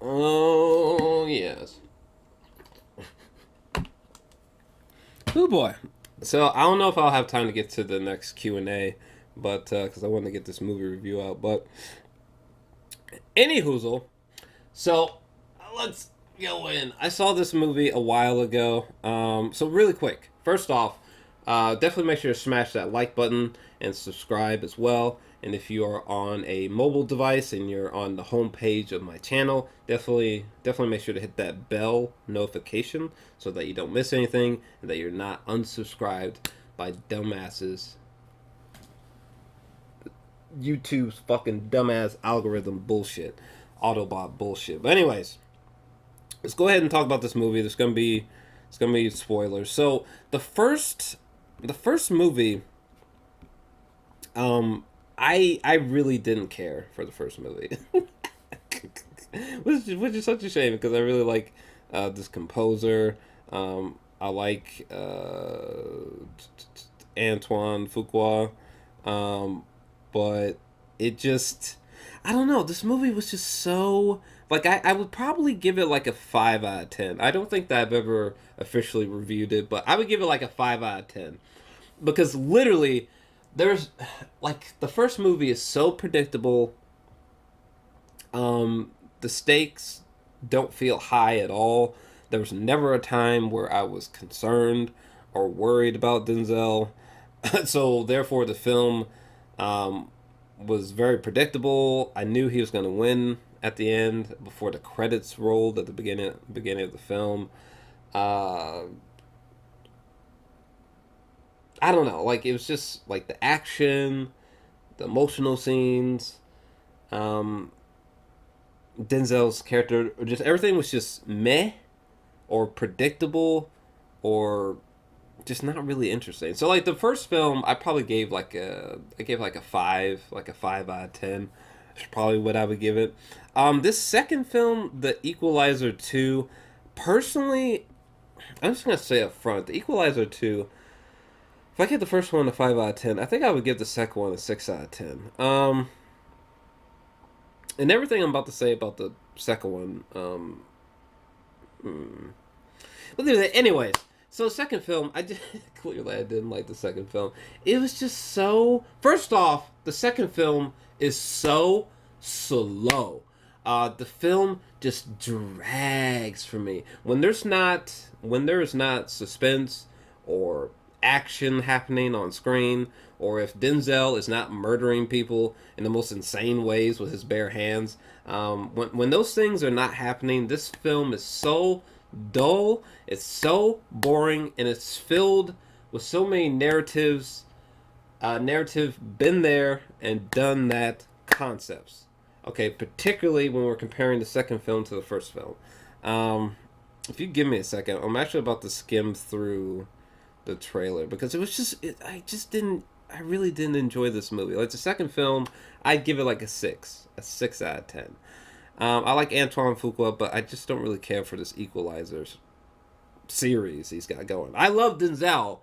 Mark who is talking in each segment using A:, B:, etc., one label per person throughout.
A: Oh, yes. Oh boy. So I don't know if I'll have time to get to the next Q&A, but because I want to get this movie review out. But any hoozle. So let's go in. I saw this movie a while ago. So really quick. First off, definitely make sure to smash that like button and subscribe as well. And if you are on a mobile device and you're on the home page of my channel, definitely make sure to hit that bell notification so that you don't miss anything and that you're not unsubscribed by dumbasses. YouTube's fucking dumbass algorithm bullshit, Autobot bullshit. But anyways, let's go ahead and talk about this movie. It's gonna be spoilers. So the first movie, I really didn't care for the first movie, which is such a shame because I really like this composer. I like Antoine Fuqua, but it just, I don't know. This movie was just so, like, I would probably give it like a 5 out of 10. I don't think that I've ever officially reviewed it, but I would give it like a 5 out of 10 because literally there's like the first movie is so predictable. The stakes don't feel high at all. There was never a time where I was concerned or worried about Denzel. So therefore the film um, was very predictable. I knew he was going to win at the end before the credits rolled at the beginning of the film. Uh, I don't know, like it was just like the action, the emotional scenes, um, Denzel's character, or just everything was just meh or predictable or just not really interesting. So like the first film, I gave like a 5 out of 10. That's probably what I would give it. This second film, The Equalizer 2, personally, I'm just gonna say up front, The Equalizer 2. If I give the first one a 5 out of 10, I think I would give the second one a 6 out of 10. And everything I'm about to say about the second one, but anyways, so the second film, I just clearly I didn't like the second film. It was just so. First off, the second film is so slow. The film just drags for me when there is not suspense or action happening on screen, or if Denzel is not murdering people in the most insane ways with his bare hands. When those things are not happening, this film is so dull, it's so boring, and it's filled with so many narrative been there and done that concepts. Okay, particularly when we're comparing the second film to the first film. If you give me a second, I'm actually about to skim through the trailer because it was just I really didn't enjoy this movie. Like the second film, I'd give it like a 6 out of 10. I like Antoine Fuqua, but I just don't really care for this Equalizers series he's got going. I love Denzel,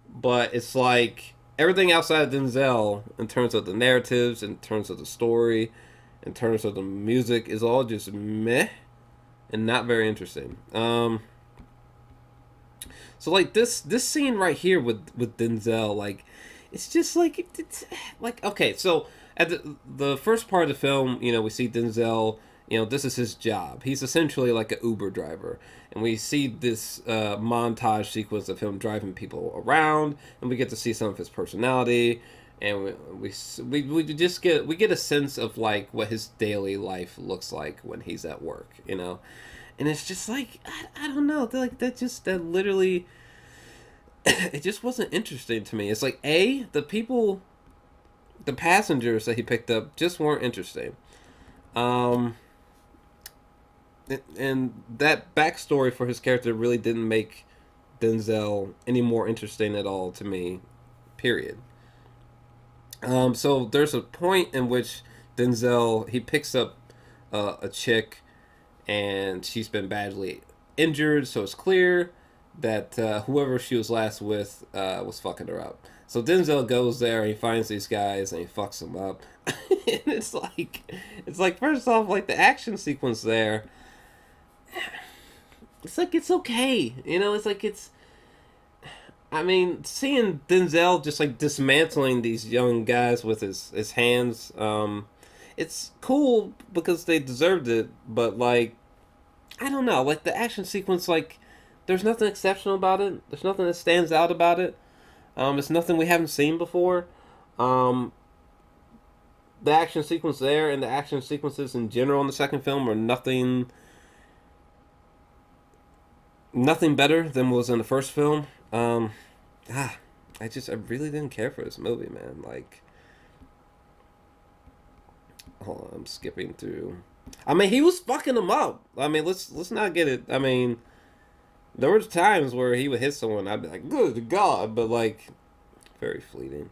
A: but it's like everything outside of Denzel, in terms of the narratives, in terms of the story, in terms of the music, is all just meh and not very interesting. So like this scene right here with Denzel, like it's just like it's like okay. So at the first part of the film, we see Denzel. This is his job. He's essentially like an Uber driver, and we see this montage sequence of him driving people around, and we get to see some of his personality, and we just get a sense of like what his daily life looks like when he's at work. And it's just like I don't know, like that literally it just wasn't interesting to me. It's like the passengers that he picked up just weren't interesting. Um, and that backstory for his character really didn't make Denzel any more interesting at all to me. Period. So there's a point in which Denzel he picks up a chick, and she's been badly injured. So it's clear that whoever she was last with was fucking her up. So Denzel goes there and he finds these guys and he fucks them up. And it's like first off, like the action sequence there, it's like it's okay, you know. It's like it's. I mean, seeing Denzel just like dismantling these young guys with his hands, it's cool because they deserved it. But like, I don't know, like the action sequence, like there's nothing exceptional about it. There's nothing that stands out about it. It's nothing we haven't seen before. Um, the action sequence there and the action sequences in general in the second film are nothing better than was in the first film. Ah, I really didn't care for this movie, man. Like, hold on, I'm skipping through. I mean, he was fucking them up. I mean, let's not get it. I mean, there were times where he would hit someone, I'd be like, good God, but like, very fleeting.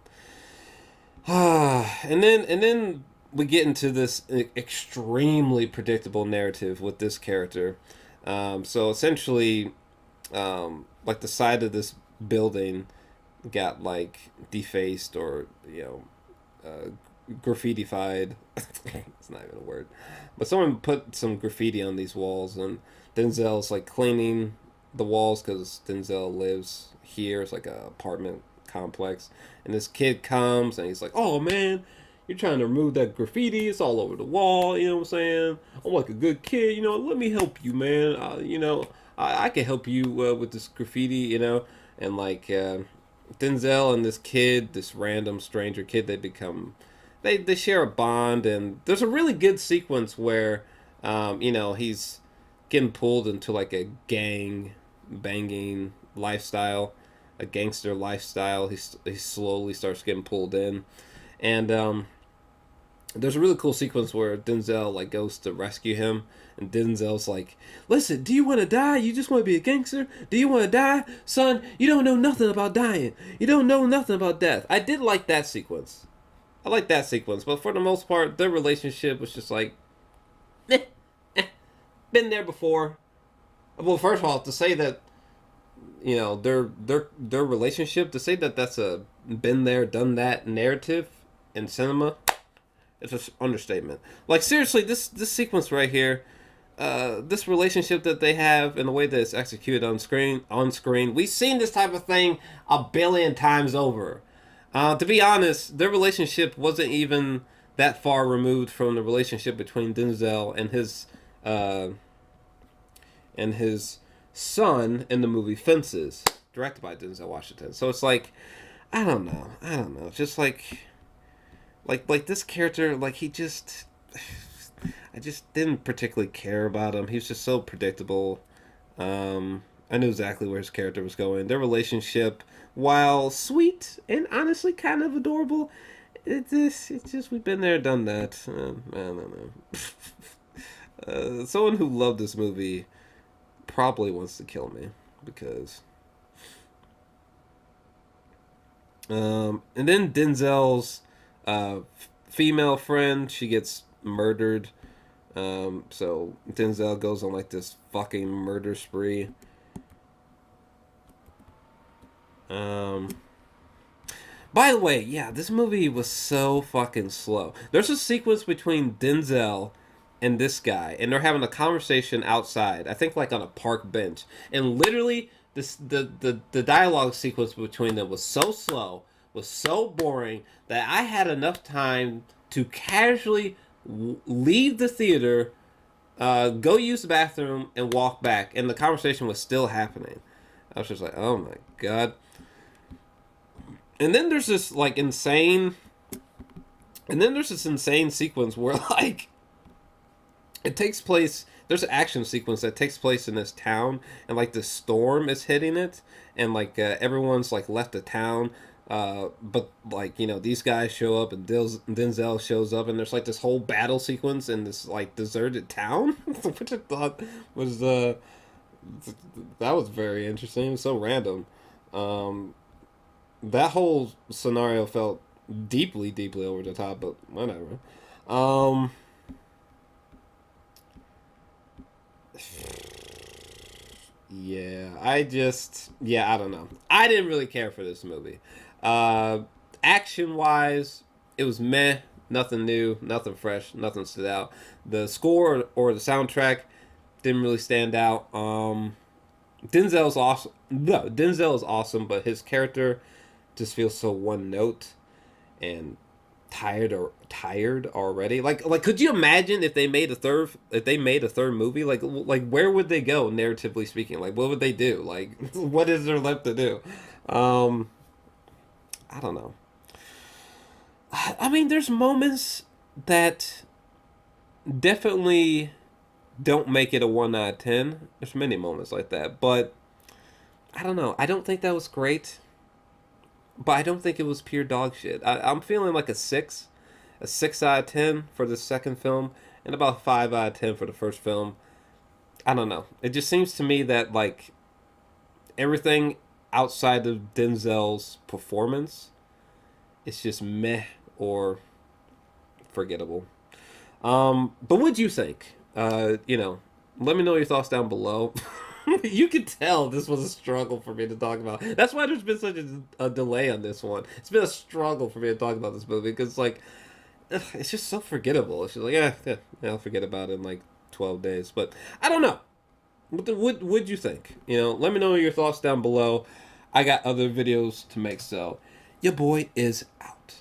A: And then we get into this extremely predictable narrative with this character. So essentially, like the side of this building got like defaced or graffitified. It's not even a word, but someone put some graffiti on these walls, and Denzel's like cleaning the walls because Denzel lives here. It's like a apartment complex, and this kid comes and he's like, "Oh man, you're trying to remove that graffiti. It's all over the wall. You know what I'm saying? I'm like a good kid. You know, let me help you, man. I can help you with this graffiti. You know." And like Denzel and this kid, this random stranger kid, they share a bond, and there's a really good sequence where he's getting pulled into like a gang banging lifestyle, a gangster lifestyle. He slowly starts getting pulled in, and there's a really cool sequence where Denzel like goes to rescue him, and Denzel's like, "Listen, do you want to die? You just want to be a gangster? Do you want to die, son? You don't know nothing about dying. You don't know nothing about death." I did like that sequence. I like that sequence, but for the most part, their relationship was just like, eh, been there before. Well, first of all, to say that their relationship, to say that that's a been there, done that narrative in cinema, it's an understatement. Like seriously, this sequence right here, this relationship that they have and the way that it's executed on screen, we've seen this type of thing a billion times over. To be honest, their relationship wasn't even that far removed from the relationship between Denzel uh, and his son in the movie Fences, directed by Denzel Washington. So it's like, I don't know, just like this character, like I just didn't particularly care about him. He was just so predictable. I knew exactly where his character was going. Their relationship, while sweet and honestly kind of adorable, it's just we've been there, done that. I don't know. Someone who loved this movie probably wants to kill me because. And then Denzel's female friend, she gets murdered. So Denzel goes on like this fucking murder spree. By the way, yeah, this movie was so fucking slow. There's a sequence between Denzel and this guy, and they're having a conversation outside. I think like on a park bench, and literally the dialogue sequence between them was so slow, was so boring that I had enough time to casually leave the theater, go use the bathroom, and walk back, and the conversation was still happening. I was just like, oh my god. And then there's this like insane, and then there's this insane sequence where like it takes place. There's an action sequence that takes place in this town, and like the storm is hitting it, and like everyone's like left the town. But like these guys show up, and Denzel shows up, and there's like this whole battle sequence in this like deserted town, which I thought was that was very interesting. It was so random. That whole scenario felt deeply, deeply over the top, but whatever. Um, yeah, I don't know. I didn't really care for this movie. Uh, Action wise, it was meh. Nothing new, nothing fresh, nothing stood out. The score or the soundtrack didn't really stand out. Denzel's awesome. No, Denzel is awesome, but his character just feels so one note and tired already. Like could you imagine if they made a third movie? Like where would they go narratively speaking? Like what would they do? Like what is there left to do? I don't know. I mean, there's moments that definitely don't make it a 1 out of 10. There's many moments like that, but I don't know. I don't think that was great, but I don't think it was pure dog shit. I'm feeling like a 6 out of 10 for the second film, and about 5 out of 10 for the first film. I don't know. It just seems to me that like everything outside of Denzel's performance, it's just meh or forgettable. But what'd you think? Let me know your thoughts down below. You can tell this was a struggle for me to talk about. That's why there's been such a delay on this one. It's been a struggle for me to talk about this movie because like it's just so forgettable. It's just like I'll forget about it in like 12 days. But I don't know. What would you think? Let me know your thoughts down below. I got other videos to make, so your boy is out.